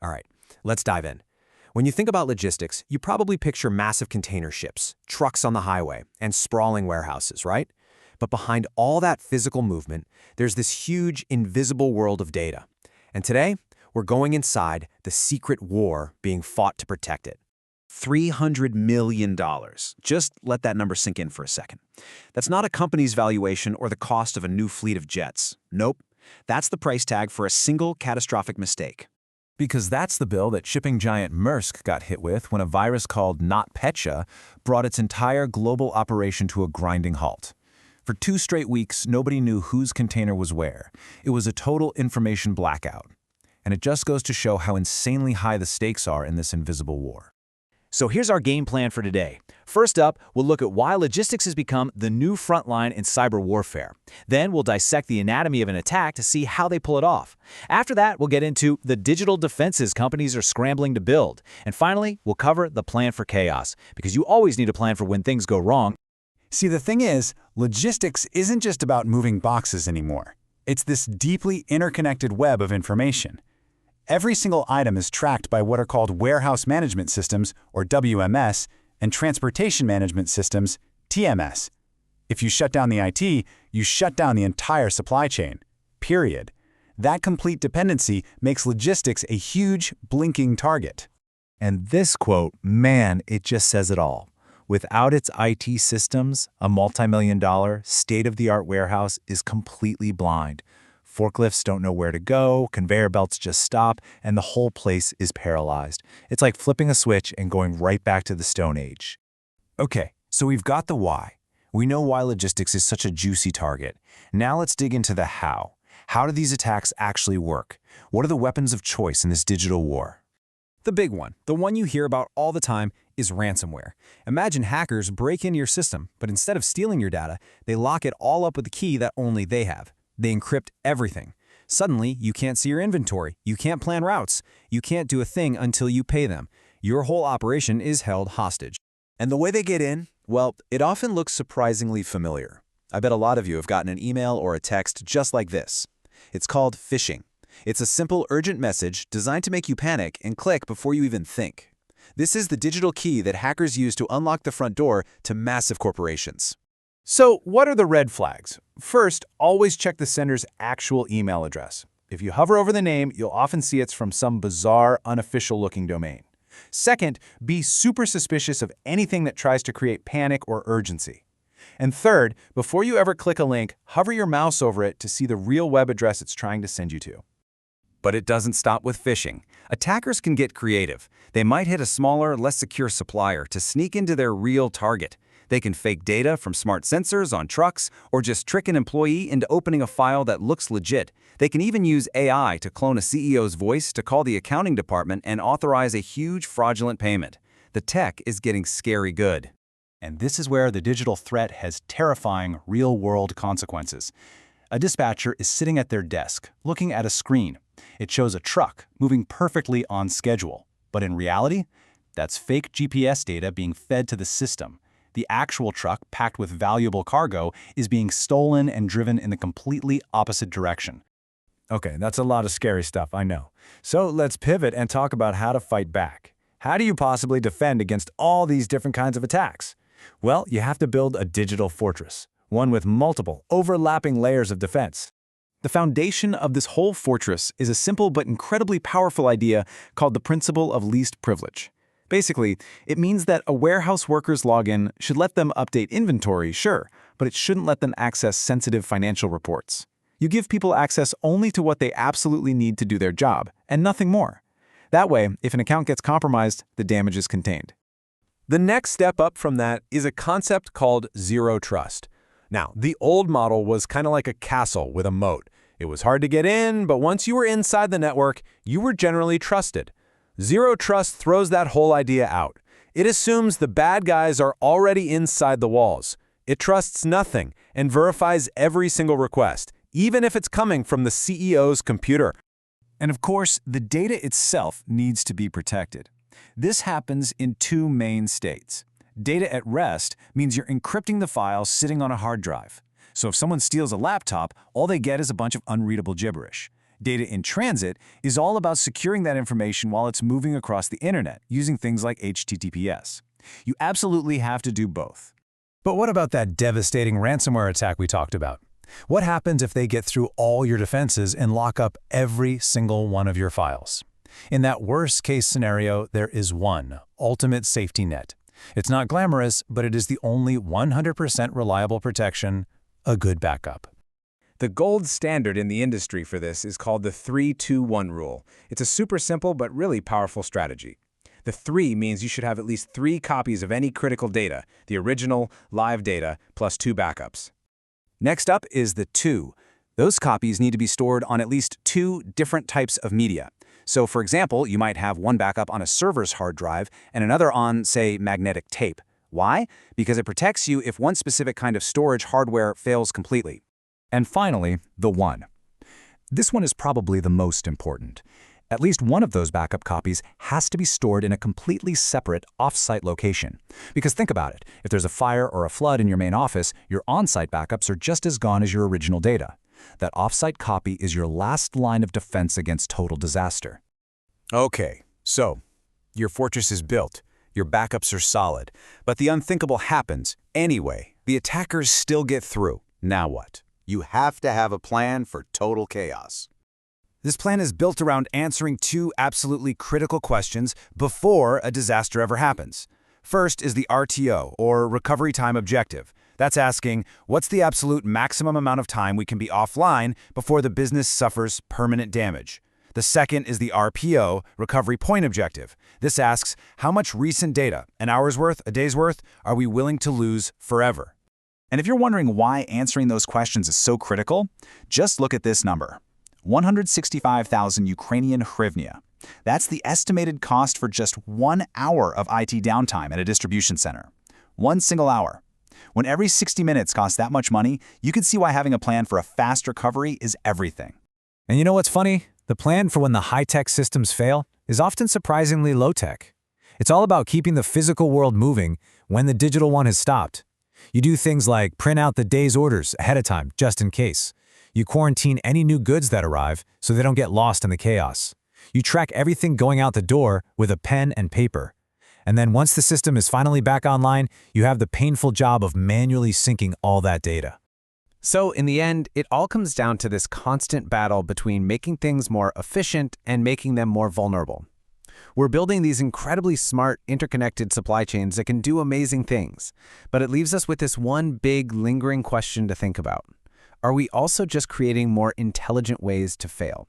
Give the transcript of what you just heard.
All right, let's dive in. When you think about logistics, you probably picture massive container ships, trucks on the highway, and sprawling warehouses, right? But behind all that physical movement, there's this huge, invisible world of data. And today, we're going inside the secret war being fought to protect it. $300 million. Just let that number sink in for a second. That's not a company's valuation or the cost of a new fleet of jets. Nope. That's the price tag for a single catastrophic mistake. Because that's the bill that shipping giant Maersk got hit with when a virus called NotPetya brought its entire global operation to a grinding halt. For 2 straight weeks, nobody knew whose container was where. It was a total information blackout. And it just goes to show how insanely high the stakes are in this invisible war. So here's our game plan for today. First up, we'll look at why logistics has become the new front line in cyber warfare. Then we'll dissect the anatomy of an attack to see how they pull it off. After that, we'll get into the digital defenses companies are scrambling to build. And finally, we'll cover the plan for chaos, because you always need a plan for when things go wrong. See, the thing is, logistics isn't just about moving boxes anymore. It's this deeply interconnected web of information. Every single item is tracked by what are called warehouse management systems, or WMS, and transportation management systems, TMS. If you shut down the IT, you shut down the entire supply chain. Period. That complete dependency makes logistics a huge, blinking target. And this quote, man, it just says it all. Without its IT systems, a multi-million-dollar, state-of-the-art warehouse is completely blind. Forklifts don't know where to go, conveyor belts just stop, and the whole place is paralyzed. It's like flipping a switch and going right back to the Stone Age. Okay, so we've got the why. We know why logistics is such a juicy target. Now let's dig into the how. How do these attacks actually work? What are the weapons of choice in this digital war? The big one, the one you hear about all the time, is ransomware. Imagine hackers break into your system, but instead of stealing your data, they lock it all up with a key that only they have. They encrypt everything. Suddenly, you can't see your inventory, you can't plan routes, you can't do a thing until you pay them. Your whole operation is held hostage. And the way they get in, well, it often looks surprisingly familiar. I bet a lot of you have gotten an email or a text just like this. It's called phishing. It's a simple, urgent message designed to make you panic and click before you even think. This is the digital key that hackers use to unlock the front door to massive corporations. So what are the red flags? First, always check the sender's actual email address. If you hover over the name, you'll often see it's from some bizarre, unofficial-looking domain. Second, be super suspicious of anything that tries to create panic or urgency. And third, before you ever click a link, hover your mouse over it to see the real web address it's trying to send you to. But it doesn't stop with phishing. Attackers can get creative. They might hit a smaller, less secure supplier to sneak into their real target. They can fake data from smart sensors on trucks or just trick an employee into opening a file that looks legit. They can even use AI to clone a CEO's voice to call the accounting department and authorize a huge fraudulent payment. The tech is getting scary good. And this is where the digital threat has terrifying, real-world consequences. A dispatcher is sitting at their desk, looking at a screen. It shows a truck moving perfectly on schedule. But in reality, that's fake GPS data being fed to the system. The actual truck, packed with valuable cargo, is being stolen and driven in the completely opposite direction. Okay, that's a lot of scary stuff, I know. So let's pivot and talk about how to fight back. How do you possibly defend against all these different kinds of attacks? Well, you have to build a digital fortress, one with multiple, overlapping layers of defense. The foundation of this whole fortress is a simple but incredibly powerful idea called the principle of least privilege. Basically, it means that a warehouse worker's login should let them update inventory, sure, but it shouldn't let them access sensitive financial reports. You give people access only to what they absolutely need to do their job, and nothing more. That way, if an account gets compromised, the damage is contained. The next step up from that is a concept called zero trust. Now, the old model was kind of like a castle with a moat. It was hard to get in, but once you were inside the network, you were generally trusted. Zero trust throws that whole idea out. It assumes the bad guys are already inside the walls. It trusts nothing and verifies every single request, even if it's coming from the CEO's computer. And of course, the data itself needs to be protected. This happens in 2 main states. Data at rest means you're encrypting the files sitting on a hard drive. So if someone steals a laptop, all they get is a bunch of unreadable gibberish. Data in transit is all about securing that information while it's moving across the internet, using things like HTTPS. You absolutely have to do both. But what about that devastating ransomware attack we talked about? What happens if they get through all your defenses and lock up every single one of your files? In that worst-case scenario, there is one ultimate safety net. It's not glamorous, but it is the only 100% reliable protection, a good backup. The gold standard in the industry for this is called the 3-2-1 rule. It's a super simple but really powerful strategy. The 3 means you should have at least 3 copies of any critical data, the original, live data, plus 2 backups. Next up is the 2. Those copies need to be stored on at least 2 different types of media. So, for example, you might have one backup on a server's hard drive and another on, say, magnetic tape. Why? Because it protects you if one specific kind of storage hardware fails completely. And finally, the 1. This one is probably the most important. At least one of those backup copies has to be stored in a completely separate off-site location. Because think about it, if there's a fire or a flood in your main office, your on-site backups are just as gone as your original data. That off-site copy is your last line of defense against total disaster. Okay, so your fortress is built, your backups are solid, but the unthinkable happens anyway. The attackers still get through. Now what? You have to have a plan for total chaos. This plan is built around answering 2 absolutely critical questions before a disaster ever happens. First is the RTO, or Recovery Time Objective. That's asking, what's the absolute maximum amount of time we can be offline before the business suffers permanent damage? The second is the RPO, Recovery Point Objective. This asks, how much recent data, an hour's worth, a day's worth, are we willing to lose forever? And if you're wondering why answering those questions is so critical, just look at this number. 165,000 Ukrainian hryvnia. That's the estimated cost for just 1 hour of IT downtime at a distribution center. 1 single hour. When every 60 minutes costs that much money, you can see why having a plan for a fast recovery is everything. And you know what's funny? The plan for when the high-tech systems fail is often surprisingly low-tech. It's all about keeping the physical world moving when the digital one has stopped. You do things like print out the day's orders ahead of time, just in case. You quarantine any new goods that arrive so they don't get lost in the chaos. You track everything going out the door with a pen and paper. And then once the system is finally back online, you have the painful job of manually syncing all that data. So in the end, it all comes down to this constant battle between making things more efficient and making them more vulnerable. We're building these incredibly smart, interconnected supply chains that can do amazing things, but it leaves us with this one big, lingering question to think about. Are we also just creating more intelligent ways to fail?